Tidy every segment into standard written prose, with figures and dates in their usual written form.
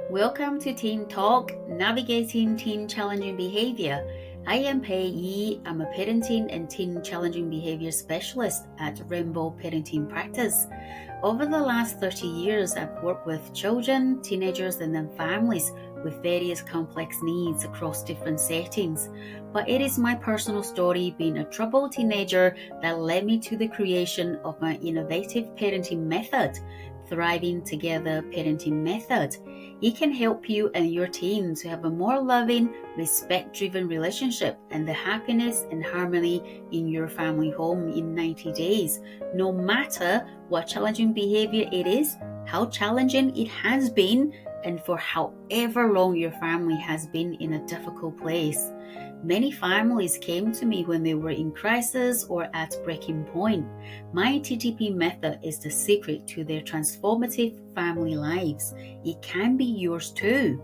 Welcome to Teen Talk, Navigating Teen Challenging Behavior. I am Pei Yi. I'm a parenting and teen challenging behavior specialist at Rainbow Parenting Practice. Over the last 30 years, I've worked with children, teenagers, and then families with various complex needs across different settings. But it is my personal story, being a troubled teenager, that led me to the creation of my innovative parenting method, Thriving Together Parenting Method. It can help you and your team to have a more loving, respect-driven relationship and the happiness and harmony in your family home in 90 days. No matter what challenging behavior it is, how challenging it has been, and for however long your family has been in a difficult place. Many families came to me when they were in crisis or at breaking point. My TTP method is the secret to their transformative family lives. It can be yours too.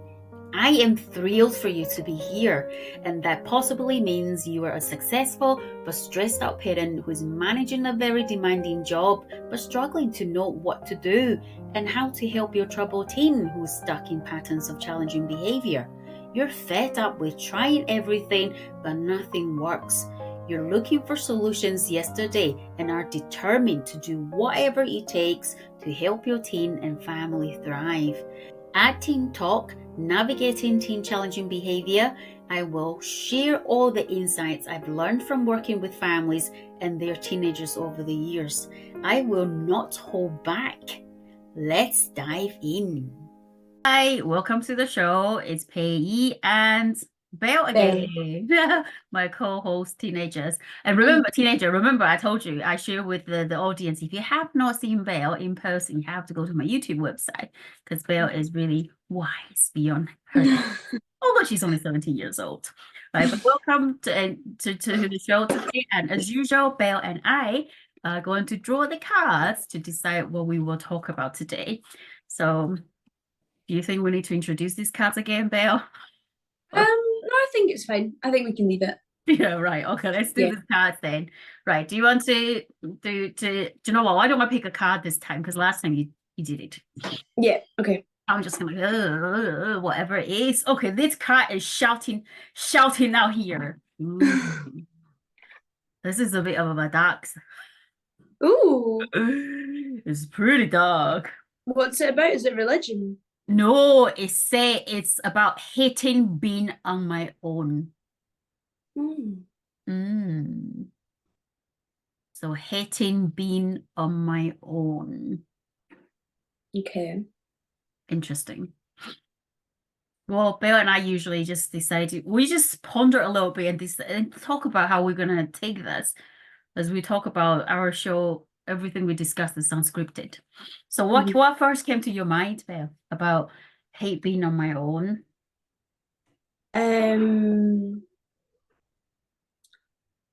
I am thrilled for you to be here, and that possibly means you are a successful but stressed out parent who is managing a very demanding job but struggling to know what to do and how to help your troubled teen who is stuck in patterns of challenging behavior. You're fed up with trying everything but nothing works. You're looking for solutions yesterday and are determined to do whatever it takes to help your teen and family thrive. At Teen Talk, Navigating Teen Challenging Behavior, I will share all the insights I've learned from working with families and their teenagers over the years. I will not hold back. Let's dive in. Hi, welcome to the show. It's Pei Yi and Belle again, my co-host teenagers. And remember, remember I told you, I share with the audience, if you have not seen Belle in person, you have to go to my YouTube website because Belle is really wise beyond her. Although she's only 17 years old. Right, but welcome to the show today. And as usual, Belle and I are going to draw the cards to decide what we will talk about today. So do you think we need to introduce these cards again, Belle? No, I think it's fine. I think we can leave it. Yeah, right. Okay, let's do the cards then. Right. Do you want to do you know what? Why don't I pick a card this time? Because last time you did it. Yeah, okay. I'm just gonna whatever it is. Okay, this card is shouting out here. This is a bit of a dark. Ooh. It's pretty dark. What's it about? Is it religion? No, it's about hating being on my own. So hating being on my own. Okay. Interesting. Well, Belle and I usually just we just ponder a little bit and talk about how we're gonna take this as we talk about our show. Everything we discuss is unscripted. So what first came to your mind, Belle, about hate being on my own?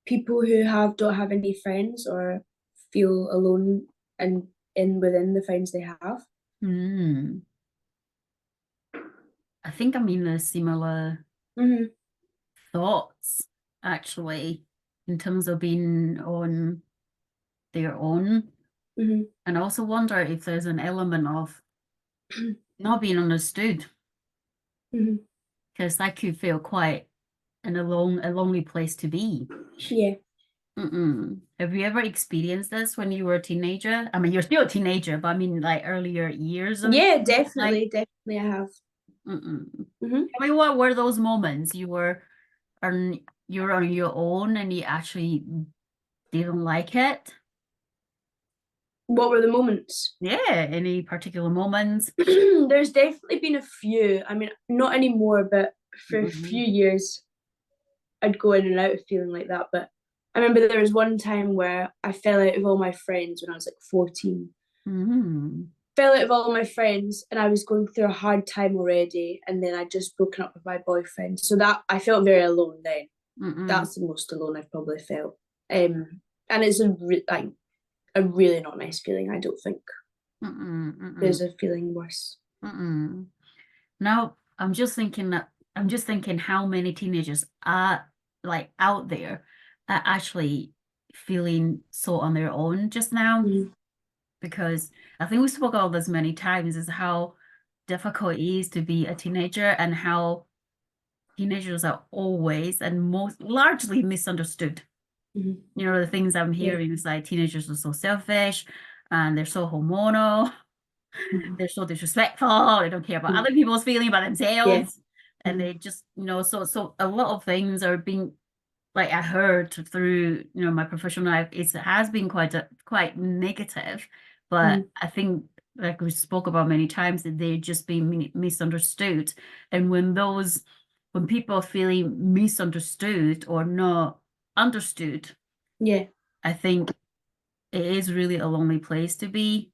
People who don't have any friends or feel alone and within the friends they have. I think I'm in a similar thoughts, actually, in terms of being on their own. And I also wonder if there's an element of not being understood, because that could feel quite a lonely place to be. Yeah. Have you ever experienced this when you were a teenager? I mean, you're still a teenager, but I mean, like earlier years. Yeah, definitely, definitely, I have. I mean, what were those moments you were on your own and you actually didn't like it? What were the moments? Yeah, any particular moments? There's definitely been a few. I mean, not anymore, but for a few years, I'd go in and out of feeling like that. But I remember there was one time where I fell out of all my friends when I was like 14. Fell out of all my friends and I was going through a hard time already. And then I'd just broken up with my boyfriend. So that I felt very alone then. That's the most alone I've probably felt. And it's a really not nice feeling, I don't think. There's a feeling worse. Now, I'm just thinking how many teenagers are like out there are actually feeling so on their own just now. Because I think we spoke about this many times, is how difficult it is to be a teenager and how teenagers are always and most largely misunderstood. Mhm. You know, the things I'm Yeah. hearing is like teenagers are so selfish and they're so hormonal, Mhm. they're so disrespectful, they don't care about Mhm. other people's feeling about Yeah. themselves. And Mhm. they just, so a lot of things are being like I heard through, my professional life, it has been quite negative. But Mhm. I think like we spoke about many times that they're just being misunderstood. And when people are feeling misunderstood or not understood, Yeah. I think it is really a lonely place to be.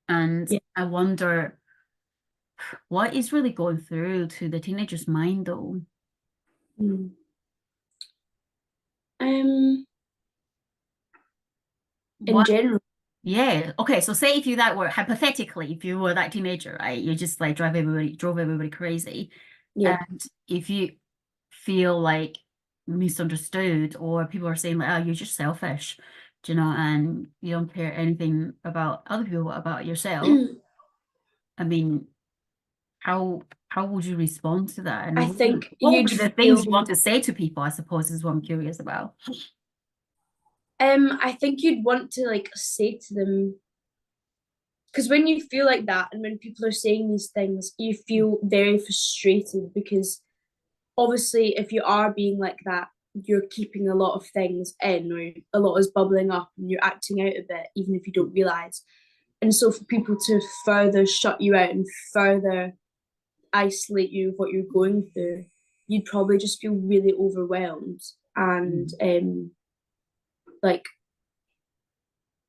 And Yeah. I wonder what is really going through to the teenager's mind though. Mhm. Um, in What general, Yeah. Okay. So say if you that were hypothetically, if you were that teenager, right, you just like drove everybody crazy. yeah. And if you feel like misunderstood or people are saying like, oh, you're just selfish, and you don't care anything about other people, about yourself. I mean, how would you respond to that? And I what would, think what would you'd be the things feel, you want to say to people, I suppose, is what I'm curious about. I think you'd want to like say to them, because when you feel like that and when people are saying these things, you feel very frustrated because obviously if you are being like that, you're keeping a lot of things in or a lot is bubbling up and you're acting out a bit, even if you don't realize. And so for people to further shut you out and further isolate you of what you're going through, you'd probably just feel really overwhelmed and Mm. like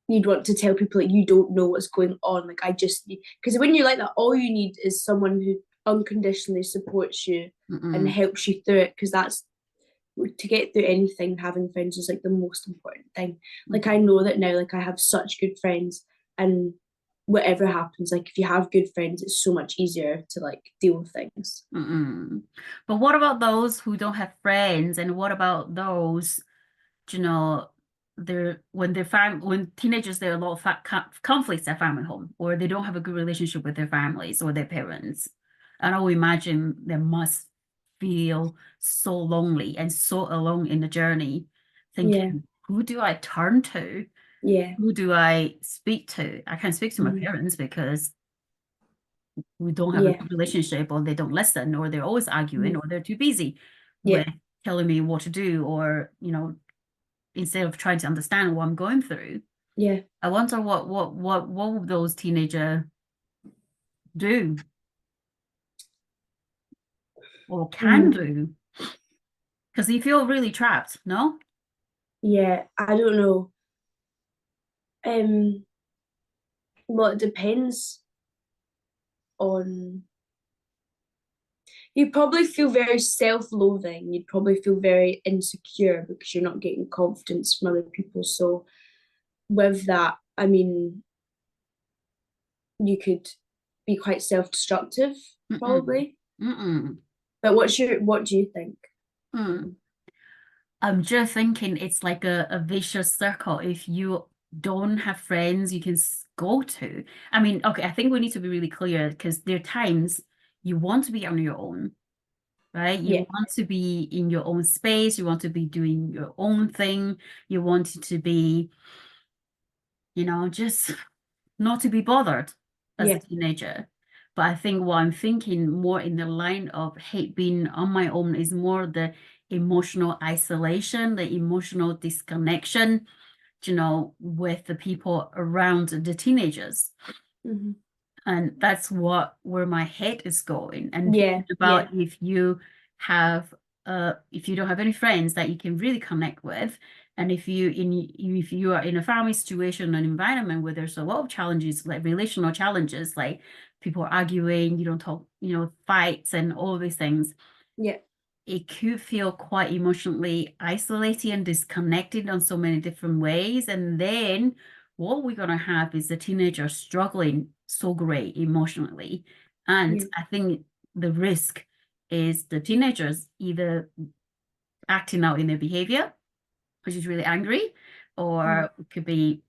you'd want to tell people like you don't know what's going on. Like I just because when you're like that, all you need is someone who unconditionally supports you and Mm-mm. helps you through it because that's to get through anything, having friends is like the most important thing. Like I Mm-mm. know that now, like I have such good friends and whatever happens, like if you have good friends, it's so much easier to like deal with things. Mm-mm. But what about those who don't have friends? And what about those, you know, when teenagers, there are a lot of conflicts at family home, or they don't have a good relationship with their families or their parents. And I would imagine they must feel so lonely and so alone in the journey, Yeah. thinking, who do I turn to? Yeah. Who do I speak to? I can't speak to my Mhm. parents because we don't have a Yeah. good relationship, or they don't listen, or they're always arguing, Mhm. or they're too busy Yeah. with telling me what to do, or instead of trying to understand what I'm going through. Yeah. I wonder what would those teenager do or can Mm. do, because you feel really trapped, no? Yeah. I don't know. Um well, it depends on you'd probably feel very self-loathing. You'd probably feel very insecure because you're not getting confidence from other people. So with that, I mean, you could be quite self-destructive, Mm-mm. probably. Mm-mm. But what do you think? Mm. I'm just thinking it's like a vicious circle. If you don't have friends you can go to. I mean, okay, I think we need to be really clear because there are times you want to be on your own, right? You Yeah, want to be in your own space, you want to be doing your own thing, you want it to be, just not to be bothered as a yeah, teenager. But I think what I'm thinking more in the line of hate being on my own is more the emotional isolation, the emotional disconnection, with the people around the teenagers. hmm And that's where my head is going. And yeah, thinking yeah, about have if you don't have any friends that you can really connect with, and if you are in a family situation, an environment where there's a lot of challenges, like relational challenges, like people are arguing, you don't talk, fights and all these things, yeah, it could feel quite emotionally isolated and disconnected on so many different ways. And then what we're going to have is the teenager struggling so great emotionally. And yeah, I think the risk is the teenagers either acting out in their behavior, which is really angry, mhm. or it could be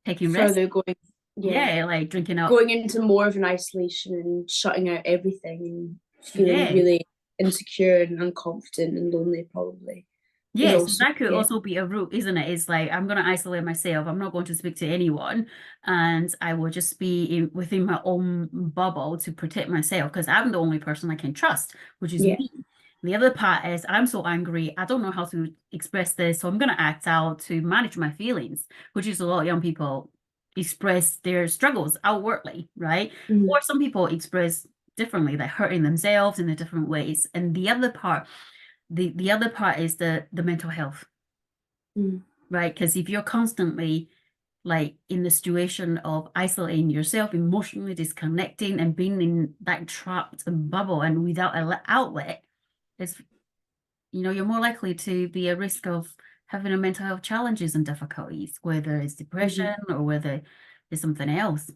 taking risks. Further going. Yeah. Yeah, like drinking up. Going into more of an isolation and shutting out everything and feeling Yeah. really insecure and unconfident and lonely probably is Yes, also, that could yeah. also be a route, isn't it? It's like I'm going to isolate myself. I'm not going to speak to anyone, and I will just be within my own bubble to protect myself because I'm the only person I can trust, which is Yeah. me. The other part is I'm so angry. I don't know how to express this, so I'm going to act out to manage my feelings, which is a lot of young people express their struggles outwardly, right? Mm-hmm. Or some people express differently, like hurting themselves in a different ways. And the other part is the mental health, Mm-hmm. right? Because if you're constantly like in the situation of isolating yourself, emotionally disconnecting and being in that trapped bubble and without an outlet, it's you're more likely to be at risk of having a mental health challenges and difficulties, whether it's depression Mm-hmm. or whether it's something else.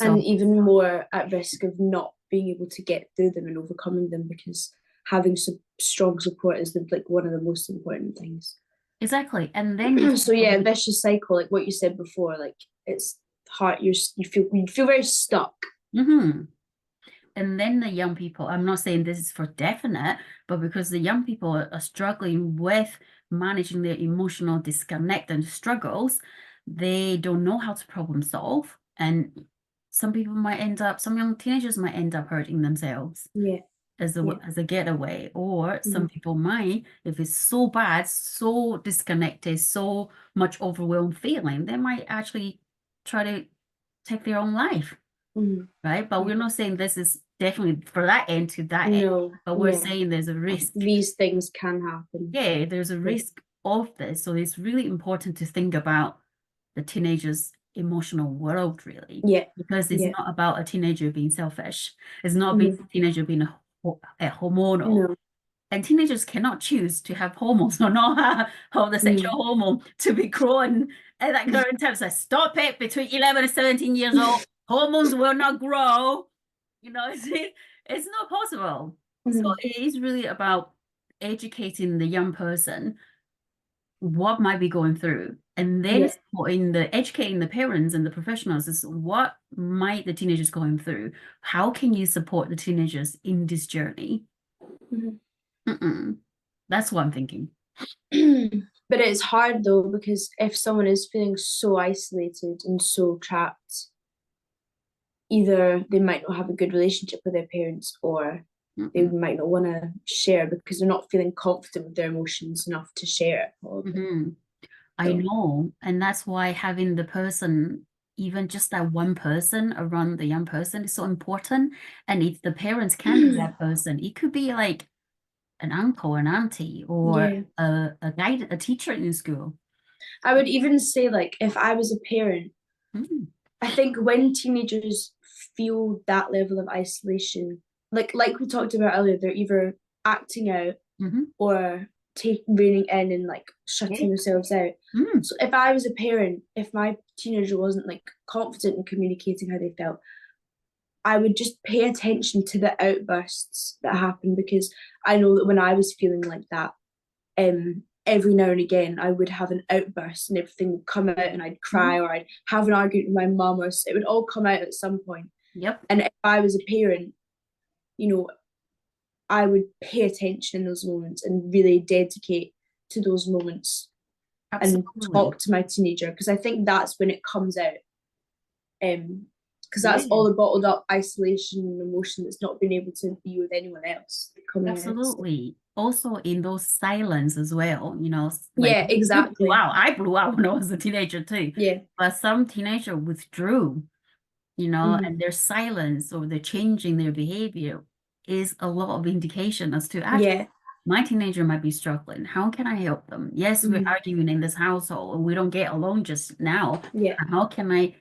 And So even more at risk of not being able to get through them and overcoming them because having some strong support is like one of the most important things. exactly. And then you So yeah, vicious cycle, like what you said before, like it's hard. You feel very stuck. Mhm. And then the young people, I'm not saying this is for definite, but because the young people are struggling with managing their emotional disconnect and struggles, they don't know how to problem solve. And some young teenagers might end up hurting themselves Yeah, yeah. as a getaway. Or Mm-hmm. some people might, if it's so bad, so disconnected, so much overwhelmed feeling, they might actually try to take their own life, Mm-hmm. right? But Yeah. we're not saying this is definitely for that end to that end, No, but we're yeah. saying there's a risk. These things can happen. Yeah, there's a Yeah. risk of this. So it's really important to think about the teenager's emotional world, really, Yeah. because it's Yeah. not about a teenager being selfish. It's not being Mm-hmm. a teenager being a hormonal. No. And teenagers cannot choose to have hormones or not have the sexual Mm. hormone to be growing at that current time. So stop it between 11 and 17 years old. Hormones will not grow. It's not possible. So Mm. it is really about educating the young person what might be going through and then Yeah. supporting educating the parents and the professionals is what might the teenagers going through. How can you support the teenagers in this journey? Mhm. Mm-mm. That's what I'm thinking. But it's hard though because if someone is feeling so isolated and so trapped, either they might not have a good relationship with their parents or they Mm-mm. might not want to share because they're not feeling confident with their emotions enough to share it, probably. Mm-hmm. I So, know. And that's why having the person, even just that one person around the young person is so important. And if the parents can be that person, it could be like an uncle, an auntie, or yeah. a guide, a teacher in school. I would even say, like, if I was a parent, Mm-hmm. I think when teenagers feel that level of isolation, like we talked about earlier, they're either acting out Mm-hmm. or reining in and like Yeah. shutting themselves out. Mm-hmm. So if I was a parent, if my teenager wasn't like confident in communicating how they felt, I would just pay attention to the outbursts that happen because I know that when I was feeling like that, every now and again I would have an outburst and everything would come out and I'd Mm-hmm. cry or I'd have an argument with my mum or it would all come out at some point. Yep. And if I was a parent, you know, I would pay attention in those moments and really dedicate to those moments and Absolutely. talk to my teenager because I think that's when it comes out. Because that's Yeah. all the bottled up isolation and emotion that's not been able to be with anyone else coming out. So. Absolutely. Also in those silence as well, like Yeah, you blew exactly. out. I blew out when I was a teenager too. Yeah. But some teenager withdrew, Mm-hmm. and their silence or the changing their behavior is a lot of indication as to actually Yeah. my teenager might be struggling. How can I help them? Yes, we're Mm-hmm. arguing in this household and we don't get along just now. Yeah. How can I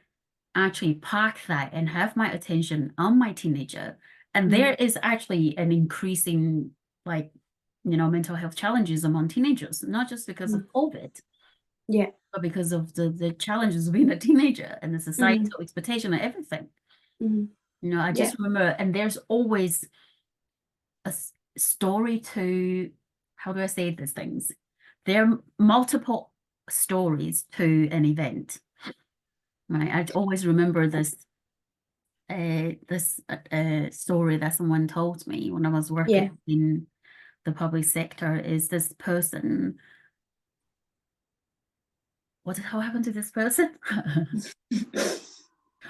actually park that and have my attention on my teenager? And Mm-hmm. there is actually an increasing, like, mental health challenges among teenagers, not just because of COVID, Yeah. but because of the challenges of being a teenager and the Mm-hmm. societal expectation and everything. Mm-hmm. I Yeah. just remember, and there's always a story to, how do I say these things? There are multiple stories to an event. Right. I always remember this story that someone told me when I was Yeah. working in the public sector. Is this person, how happened to this person?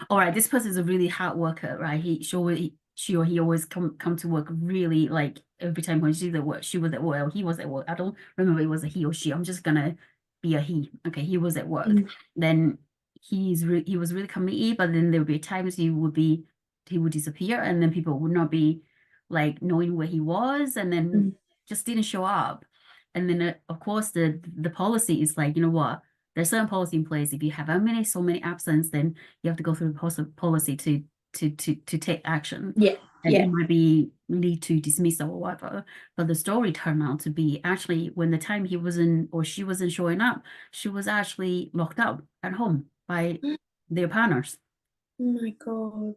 All right, this person is a really hard worker, right? She or he always come to work really, like, every time when she's at work, she was at work, or he was at work. I don't remember it was a he or she. I'm just gonna be a he. Okay, he was at work. Mm, Then he was really committed, but then there would be times he would disappear, and then people would not be like knowing where he was, and then mm, just didn't show up. And then of course the policy is like, you know what? There's certain policy in place. If you have so many absence, then you have to go through the policy to take action. yeah. And it Yeah. might be lead to dismissal or whatever. But the story turned out to be actually when the time he wasn't or she wasn't showing up, she was actually locked up at home by their partners. Oh my God.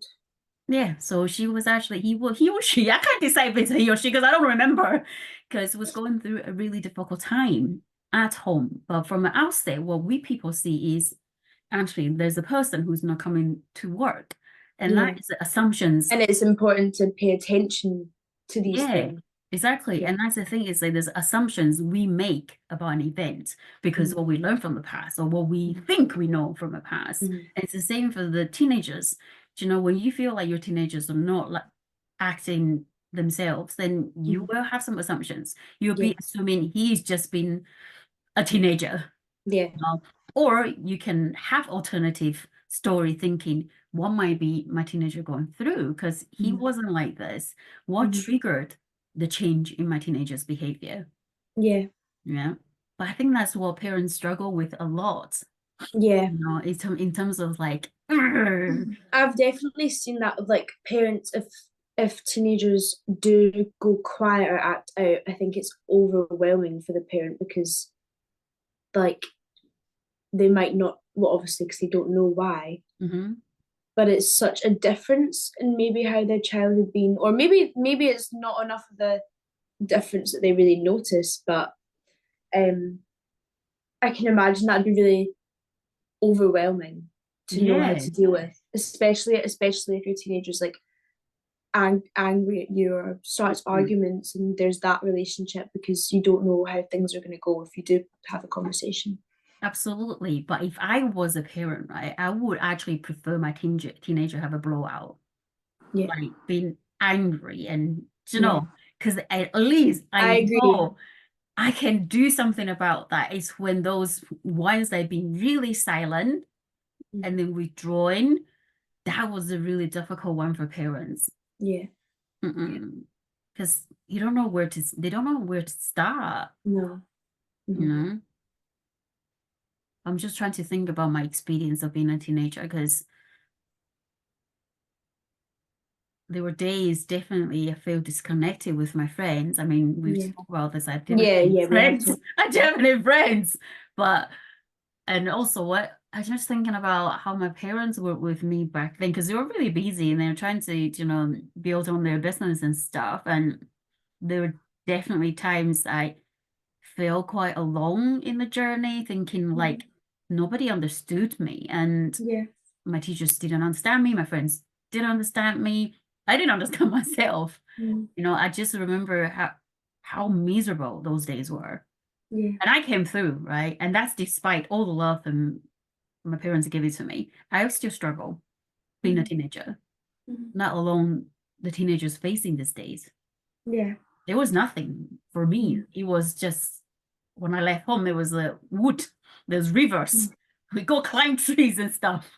Yeah, so she was actually he or she. I can't decide if it's he or she because I don't remember because was going through a really difficult time at home. But from the outset, what we people see is actually there's a person who's not coming to work, and that Yeah. is the assumptions. And it's important to pay attention to these Yeah, things. exactly. Yeah. And that's the thing is like there's assumptions we make about an event because Mm, what we learn from the past or what we mm, think we know from the past. mm, And it's the same for the teenagers. Do you know, when you feel like your teenagers are not like acting themselves, then you mm. will have some assumptions. You'll Yeah. be assuming he's just been a teenager. Yeah. Or you can have alternative story thinking, what might be my teenager going through? Because he Mm, wasn't like this. What mm. triggered the change in my teenager's behavior? Yeah. Yeah. But I think that's what parents struggle with a lot, Yeah. in terms of like, "Urgh." I've definitely seen that with like parents if teenagers do go quiet or act out, I think it's overwhelming for the parent because like they might not well obviously because they don't know why, Mhm. but it's such a difference in maybe how their child had been, or maybe it's not enough of the difference that they really notice, but um I can imagine that'd be really overwhelming to know how Yeah, to deal with, especially if your teenager's like angry at you or starts mm, arguments and there's that relationship because you don't know how things are going to go if you do have a conversation. absolutely. But if I was a parent, right, I would actually prefer my teenager have a blowout, Yeah. like being angry and Yeah. because at least I I agree. know I can do something about that. It's when those ones they've been really silent and then withdrawing, that was a really difficult one for parents. Yeah. Yeah. Because you don't know they don't know where to start, No. you Mm-hmm. know? I'm just trying to think about my experience of being a teenager because there were days definitely I feel disconnected with my friends. I mean, we've Yeah. talked about this. I didn't have Yeah. any Yeah. We have friends. to. I didn't have any friends. But and also what I just thinking about how my parents were with me back then because they were really busy and they were trying to, build on their business and stuff. And there were definitely times I felt quite alone in the journey, thinking like nobody understood me. And Yeah. my teachers didn't understand me, my friends didn't understand me. I didn't understand myself. Mm. I just remember how miserable those days were. Yeah. And I came through, right? And that's despite all the love and my parents gave it to me. I still struggle being a Mm. teenager, Mm. not alone the teenagers facing these days. Yeah. There was nothing for me. Mm. It was just when I left home, there was a wood, there's rivers. Mm. We go climb trees and stuff.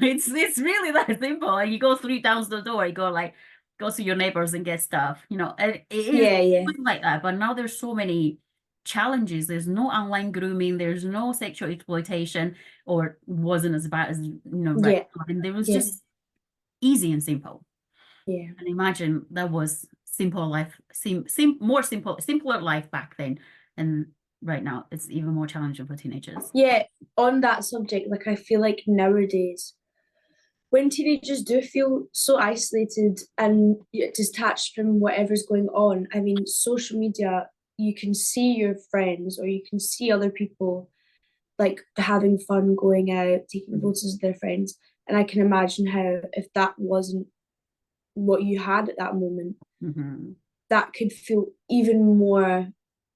It's really that simple. And you go three down the door, you go like go to your neighbors and get stuff. And it is Yeah. Yeah. like that. But now there's so many challenges. There's no online grooming, there's no sexual exploitation, or wasn't as bad as right. Yeah. And there was Yeah. just easy and simple. Yeah. And imagine that was simple life, more simpler life back then. And right now it's even more challenging for teenagers. Yeah. On that subject, like I feel like nowadays when teenagers do feel so isolated and detached from whatever's going on, I mean, social media, you can see your friends or you can see other people, like having fun, going out, taking photos of their friends. And I can imagine how if that wasn't what you had at that moment, that could feel even more,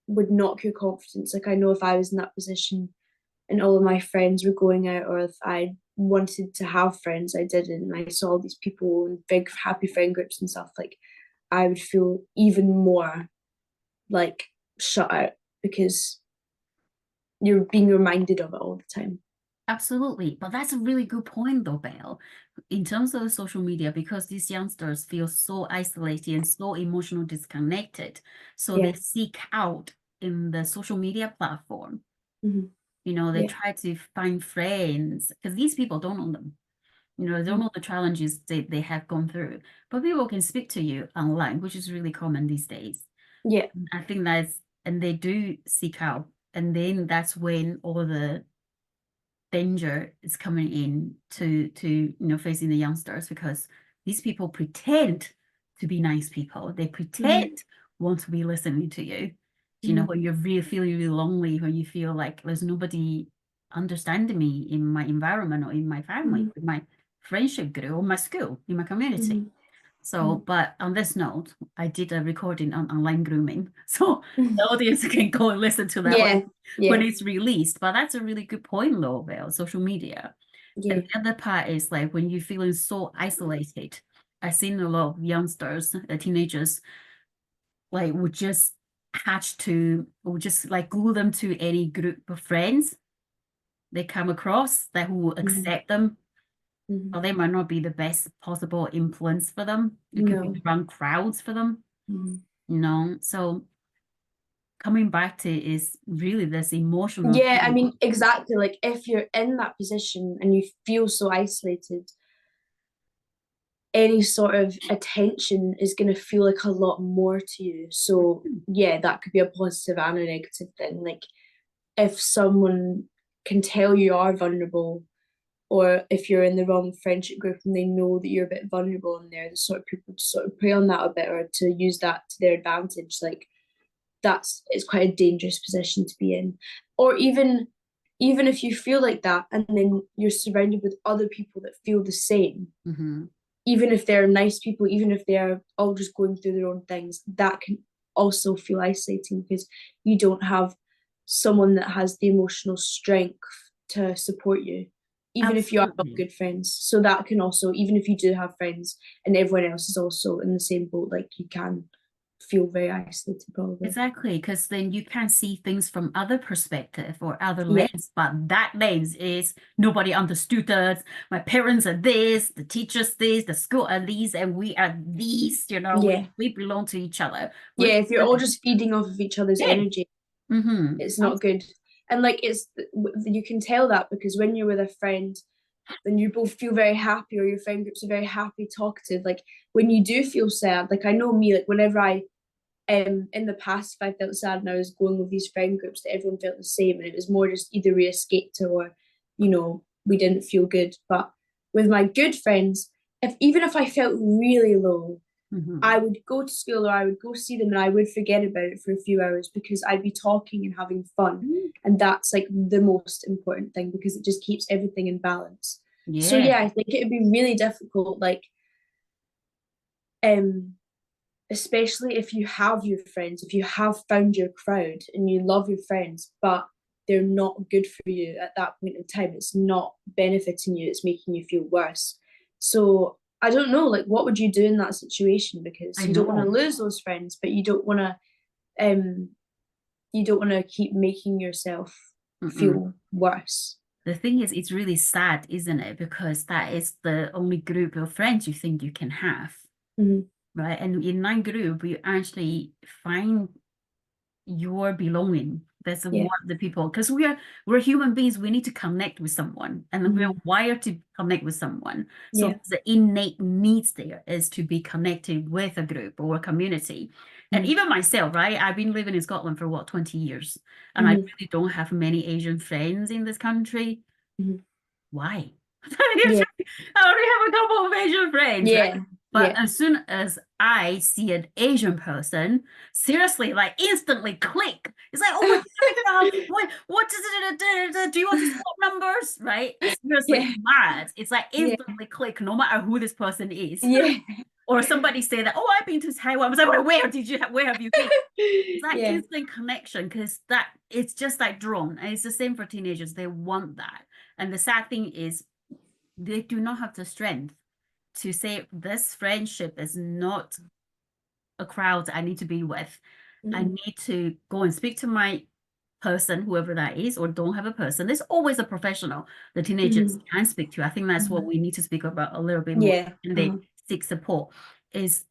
would knock your confidence. Like I know if I was in that position and all of my friends were going out, or if I wanted to have friends, I didn't, and I saw all these people in big happy friend groups and stuff, like I would feel even more like shut out because you're being reminded of it all the time. Absolutely. But that's a really good point though, Belle. In terms of social media, because these youngsters feel so isolated and so emotional disconnected, so they Yeah. seek out in the social media platform. Mm-hmm. They Yeah. try to find friends because these people don't know them. They don't know the challenges they have gone through. But people can speak to you online, which is really common these days. Yeah. I think and they do seek out. And then that's when all the danger is coming in to facing the youngsters, because these people pretend to be nice people. They pretend want to be listening to you. When you're really feeling really lonely, when you feel like there's nobody understanding me in my environment or in my family, in my friendship group or my school, in my community. So, but on this note, I did a recording on online grooming. So the audience can go and listen to that Yeah. when Yeah. it's released. But that's a really good point, though, about social media. Yeah. And the other part is like when you're feeling so isolated. I've seen a lot of youngsters, teenagers, like would just would just like glue them to any group of friends they come across that who will accept them. Or they might not be the best possible influence for them. It could be No. the wrong crowds for them, So coming back to is really this emotional Yeah, I thing. mean, exactly. Like if you're in that position and you feel so isolated, any sort of attention is going to feel like a lot more to you. So, yeah, that could be a positive and a negative thing. Like, if someone can tell you are vulnerable, or if you're in the wrong friendship group and they know that you're a bit vulnerable and they're the sort of people to sort of prey on that a bit or to use that to their advantage, like, it's quite a dangerous position to be in. Or even if you feel like that and then you're surrounded with other people that feel the same, even if they're nice people, even if they're all just going through their own things, that can also feel isolating because you don't have someone that has the emotional strength to support you, even if you are not Absolutely. good friends. So that can also, even if you do have friends and everyone else is also in the same boat, like you can feel very isolated probably. Exactly, because then you can see things from other perspective or other Yeah. lens, but that lens is nobody understood us. My parents are this, the teachers this, the school are these, and we are these. Yeah. We belong to each other. We're Yeah. If you're all together. just feeding off of each other's Yeah. energy, it's not good. And like you can tell that because when you're with a friend then you both feel very happy or your friend groups are very happy, talkative. Like when you do feel sad, like I know me, like whenever I in the past if I felt sad and I was going with these friend groups that everyone felt the same and it was more just either we escaped to or we didn't feel good. But with my good friends, if I felt really low, I would go to school or I would go see them and I would forget about it for a few hours because I'd be talking and having fun. And that's like the most important thing because it just keeps everything in balance. So Yeah. yeah, I think it would be really difficult, like um especially if you have your friends, if you have found your crowd and you love your friends, but they're not good for you at that point in time. It's not benefiting you, it's making you feel worse. So I don't know, like what would you do in that situation? Because I you don't want to know. lose those friends, but um you don't want to keep making yourself Mm-mm. feel worse. The thing is, it's really sad, isn't it? Because that is the only group of friends you think you can have, Mm-hmm. right? And in that group, you actually find your belonging. That's Yeah. what the people, because we're human beings. We need to connect with someone, and we're Mm-hmm. wired to connect with someone. So Yeah. the innate needs there is to be connected with a group or a community. And Mm-hmm. even myself, right? I've been living in Scotland for what, 20 years, and I Mm-hmm. really don't have many Asian friends in this country. Mm-hmm. Why? Yeah. I only have a couple of Asian friends, Yeah. right? But Yeah. as soon as I see an Asian person, seriously, like instantly click. It's like, oh my God, do you want to swap numbers? Right? Seriously, Yeah. it's mad. It's like Yeah. instantly click, no matter who this person is. Yeah. Or somebody say that, oh, I've been to Taiwan. I was like, well, where have you been? It's that Yeah. instant connection because that it's just like drawn. And it's the same for teenagers. They want that. And the sad thing is they do not have the strength to say this friendship is not a crowd I need to be with. I Mhm. need to go and speak to my person, whoever that is, or don't have a person. There's always a professional the teenagers Mhm. can speak to. I think that's what Mhm. we need to speak about a little bit more. Yeah. And they seek support is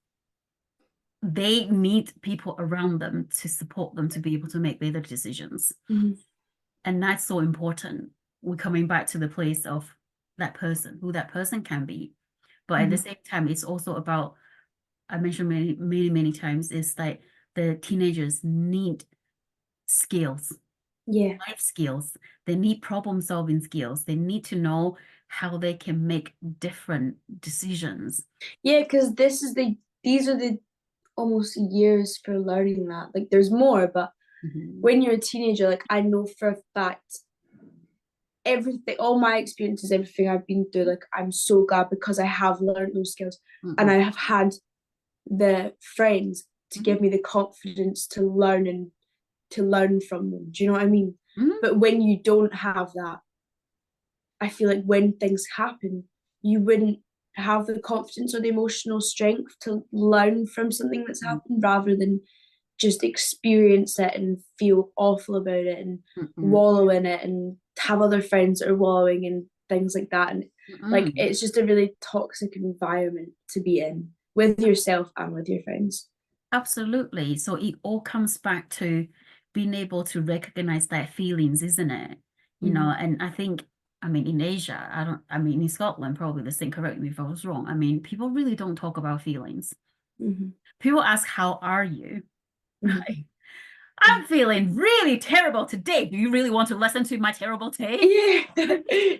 they need people around them to support them to be able to make better decisions. Mhm. And that's so important. We're coming back to the place of that person, who that person can be. But at the Mhm. same time, it's also about, I mentioned many times, is that the teenagers need skills, Yeah. life skills. They need problem solving skills. They need to know how they can make different decisions. Yeah, because these are the almost years for learning that. Like there's more, but Mhm. when you're a teenager, like I know for a fact everything, all my experiences, everything I've been through, like I'm so glad because I have learned those skills and Mhm. I have had the friends to Mhm. give me the confidence to learn and to learn from them. Do you know what I mean? Mhm. But when you don't have that, I feel like when things happen, you wouldn't have the confidence or the emotional strength to learn from something that's Mhm. happened rather than just experience it and feel awful about it and Mhm. wallow in it and have other friends that are wallowing and things like that. And like Mhm. it's just a really toxic environment to be in with yourself and with your friends. Absolutely. So it all comes back to being able to recognize their feelings, isn't it? Mm-hmm. And I think, I mean, in Asia, in Scotland, probably the same, correct me if I was wrong. I mean, people really don't talk about feelings. Mm-hmm. People ask, how are you? Mm-hmm. Right? I'm feeling really terrible today. Do you really want to listen to my terrible day? Yeah.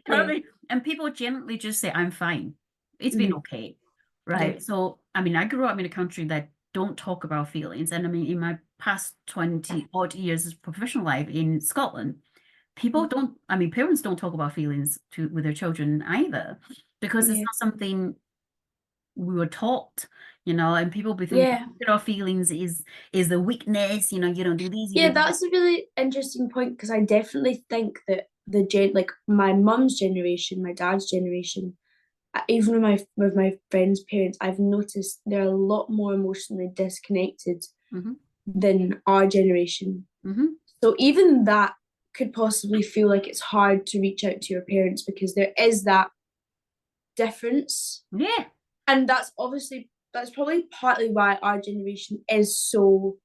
Yeah. And people generally just say, I'm fine. It's been Mm-hmm. okay. Yeah. Right. So, I mean, I grew up in a country that don't talk about feelings. And I mean, in my past 20 odd years of professional life in Scotland, people don't, I mean, parents don't talk about feelings with their children either, because it's Yeah. not something we were taught, and people be thinking Yeah. our feelings is a weakness, you don't do this, you Yeah, don't do that's a really interesting point because I definitely think that like my mum's generation, my dad's generation, even with my friends' parents, I've noticed they're a lot more emotionally disconnected hmm than our generation. hmm So even that could possibly feel like it's hard to reach out to your parents because there is that difference. yeah. And that's probably partly why our generation is so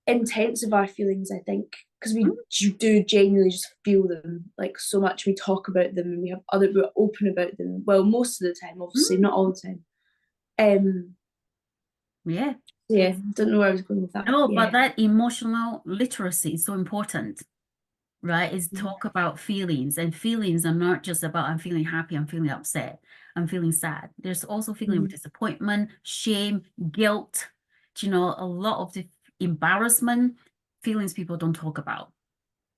intense of our feelings, I think, because we Mhm. do genuinely just feel them like so much. We talk about them and we're open about them. Well, most of the time, obviously, not all the time. Um, Yeah. yeah, It's don't know where I was going with that. no, but Yeah. that emotional literacy is so important, right? Is Mhm. talk about feelings, and feelings are not just about I'm feeling happy, I'm feeling upset, I'm feeling sad. There's also feeling of Mhm. disappointment, shame, guilt, a lot of the embarrassment, feelings people don't talk about.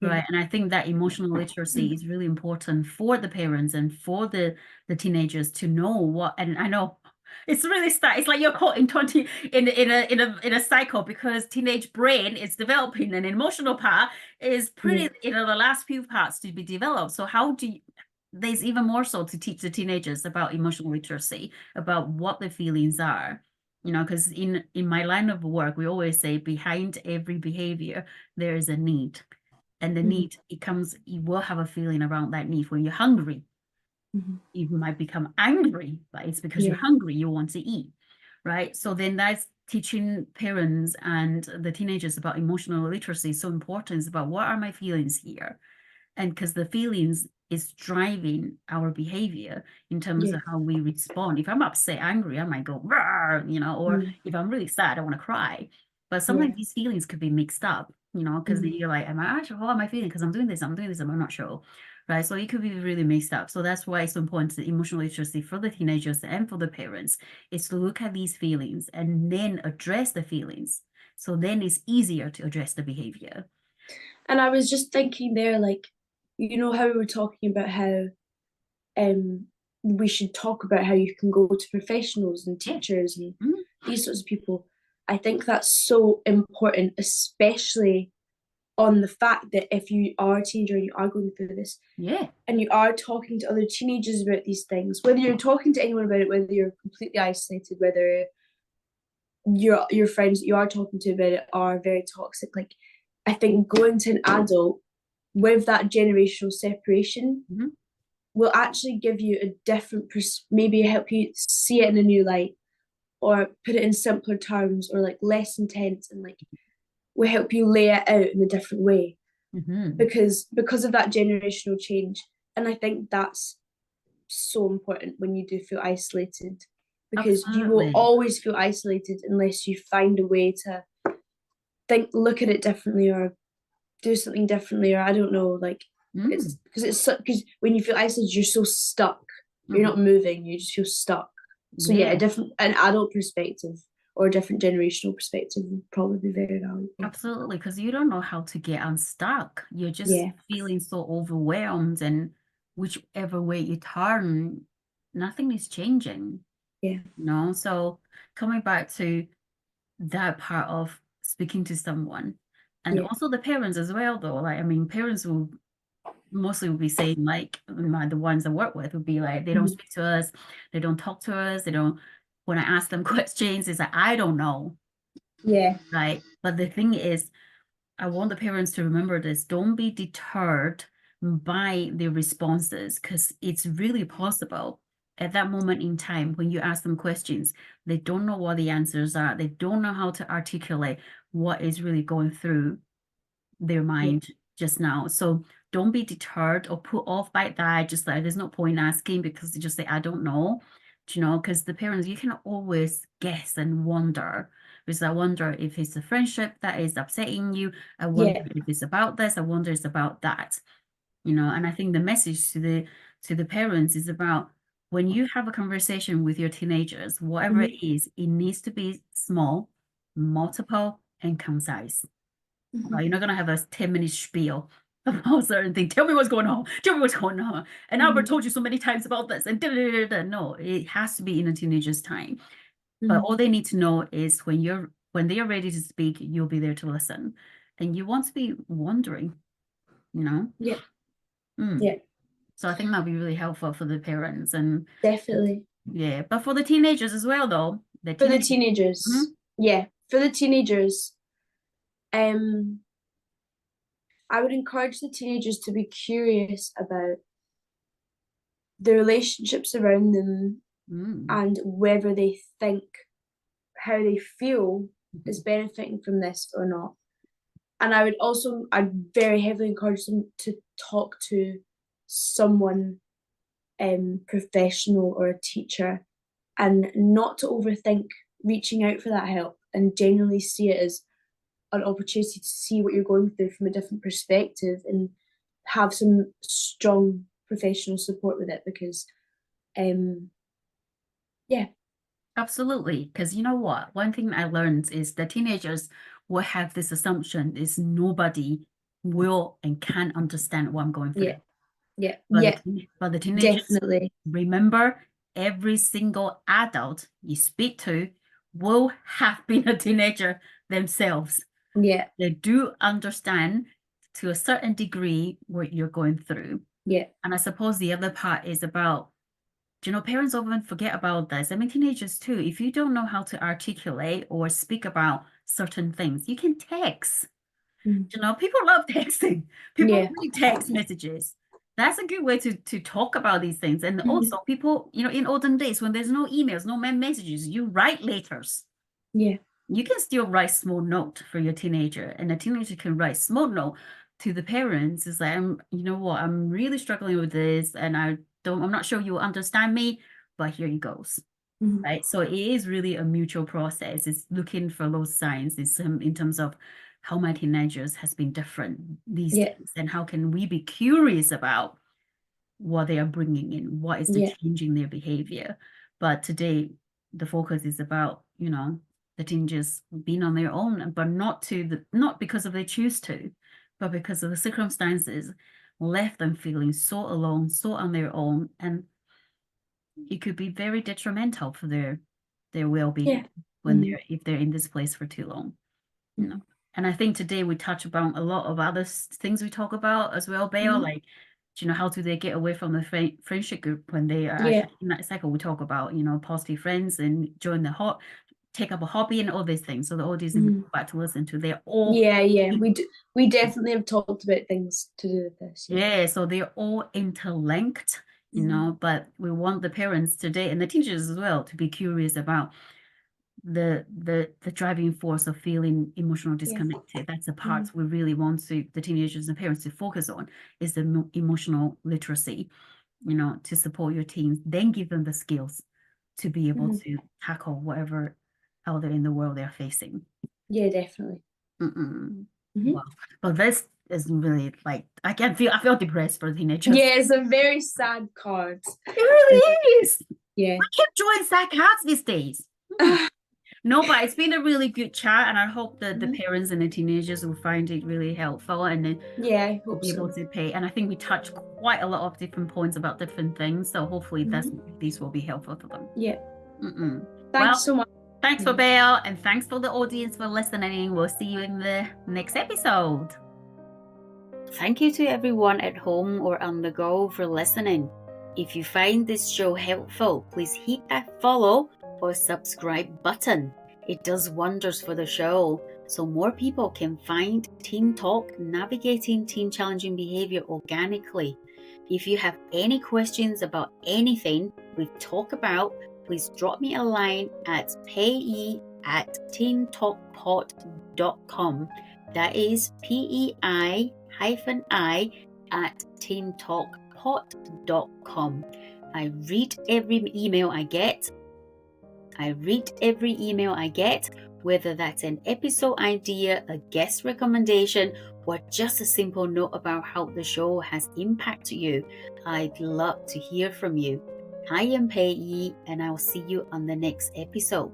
Yeah. Right. And I think that emotional literacy is really important for the parents and for the teenagers to know what, and I know it's really it's like you're caught in 20 in a cycle because teenage brain is developing and emotional part is Yeah. pretty, the last few parts to be developed. So how do you, there's even more so to teach the teenagers about emotional literacy, about what the feelings are. Because in my line of work, we always say behind every behavior, there is a need. And the Mhm. need, you will have a feeling around that need. When you're hungry, Mhm. you might become angry, but it's because you're Yeah. hungry, you want to eat, right? So then that's teaching parents and the teenagers about emotional literacy is so important. It's about what are my feelings here? And because the feelings is driving our behavior in terms Yeah. of how we respond. If I'm upset, angry, I might go, "Rawr," or Mhm. if I'm really sad, I want to cry. But sometimes Yeah. these feelings could be mixed up, because Mhm. you're like, am I actually, how am I feeling? Because I'm doing this, I'm not sure. right? So it could be really mixed up. So that's why it's important to emotional literacy for the teenagers and for the parents is to look at these feelings and then address the feelings. So then it's easier to address the behavior. And I was just thinking there, like, you know how we were talking about how we should talk about how you can go to professionals and Yeah. teachers and these sorts of people. I think that's so important, especially on the fact that if you are a teenager and you are going through this, Yeah. and you are talking to other teenagers about these things, whether you're talking to anyone about it, whether you're completely isolated, whether your friends that you are talking to about it are very toxic, like I think going to an adult with that generational separation will actually give you a different maybe help you see it in a new light, or put it in simpler terms, or like less intense, and like will help you lay it out in a different way, because of that generational change. And I think that's so important when you do feel isolated, because you will Absolutely. always feel isolated unless you find a way to look at it differently, or do something differently, or I don't know, like it's because when you feel isolated, you're so stuck. You're not moving. You just feel stuck. So yeah, Yeah. an adult perspective or a different generational perspective would probably be very valuable. Absolutely, because you don't know how to get unstuck. You're just Yeah. feeling so overwhelmed, and whichever way you turn, nothing is changing. Yeah. So coming back to that part of speaking to someone, and Yeah. also the parents as well, though. Like, I mean, parents will mostly be saying, like, the ones I work with would be like, they don't speak to us, they don't talk to us, they don't. When I ask them questions, it's like, I don't know, Yeah. right? But the thing is, I want the parents to remember this. Don't be deterred by the responses, because it's really possible at that moment in time when you ask them questions, they don't know what the answers are. They don't know how to articulate what is really going through their Yeah. mind just now. So don't be deterred or put off by that. Just like there's no point asking, because they just say, I don't know. Because the parents, you can always guess and wonder. Because I wonder if it's a friendship that is upsetting you. I wonder Yeah. if it's about this. I wonder if it's about that. And I think the message to the parents is about, when you have a conversation with your teenagers, whatever it is, it needs to be small, multiple, and concise. You're not going to have a 10-minute spiel about certain thing. Tell me what's going on. Tell me what's going on. And Albert told you so many times about this. And da, da, da, da. No, it has to be in a teenager's time. But all they need to know is when they are ready to speak, you'll be there to listen. And you want to be wondering, you know? Yeah. Mm. Yeah. So I think that'll be really helpful for the parents. And Definitely. yeah, but for the teenagers as well, though. The For the teenagers. teenagers. Yeah. For the teenagers, um, I would encourage the teenagers to be curious about the relationships around them, and whether they think how they feel is benefiting from this or not. And I'd very heavily encourage them to talk to someone professional or a teacher, and not to overthink reaching out for that help, and genuinely see it as an opportunity to see what you're going through from a different perspective, and have some strong professional support with it, because yeah. Absolutely. Because you know what? One thing I learned is that teenagers will have this assumption is nobody will and can understand what I'm going through. Yeah. Yeah. But Yeah. the teenagers, Definitely. remember, every single adult you speak to will have been a teenager themselves. Yeah. They do understand to a certain degree what you're going through. Yeah. And I suppose the other part is about, parents often forget about this. I mean, teenagers too. If you don't know how to articulate or speak about certain things, you can text. People love texting. People Yeah. read text messages. That's a good way to talk about these things. And also, people, in olden days when there's no emails, no messages, you write letters. Yeah. You can still write small note for your teenager, and a teenager can write small note to the parents. It's like, you know what, I'm really struggling with this, and I'm not sure you will understand me, but here it goes. Right. So it is really a mutual process. It's looking for those signs. It's in terms of how my teenagers has been different these Yeah. days, and how can we be curious about what they are bringing in, what is the Yeah. change in their behavior. But today, the focus is about, the teenagers being on their own, but not because of they choose to, but because of the circumstances left them feeling so alone, so on their own, and it could be very detrimental for their well-being if they're in this place for too long. And I think today we touch about a lot of other things we talk about as well, Belle, like, how do they get away from the friendship group when they are actually in that cycle? We talk about, positive friends and take up a hobby and all these things. So the audience go back to listen to, they're all we definitely have talked about things to do with this. So they're all interlinked, but we want the parents today and the teachers as well to be curious about the driving force of feeling emotional disconnected. That's the part we really want the teenagers and parents to focus on, is the emotional literacy, to support your teens, then give them the skills to be able to tackle whatever out there in the world they're facing. Yeah, definitely. Wow. But this is really, like, I feel depressed for teenagers. Yeah, it's a very sad card. It really is. Yeah. I keep drawing sad cards these days. No, but it's been a really good chat, and I hope that the parents and the teenagers will find it really helpful, and then I hope be able to pay. And I think we touched quite a lot of different points about different things, so hopefully these will be helpful for them. Thanks so much. Thanks for Belle, and thanks for the audience for listening. We'll see you in the next episode. Thank you to everyone at home or on the go for listening. If you find this show helpful, please hit that follow or subscribe button. It does wonders for the show, so more people can find Teen Talk, Navigating Teen Challenging Behavior organically. If you have any questions about anything we've talked about, please drop me a line at pei@teentalkpod.com. That is PEI-I@teentalkpod.com. I read every email I get. Whether that's an episode idea, a guest recommendation, or just a simple note about how the show has impacted you. I'd love to hear from you. I am Pei, and I'll see you on the next episode.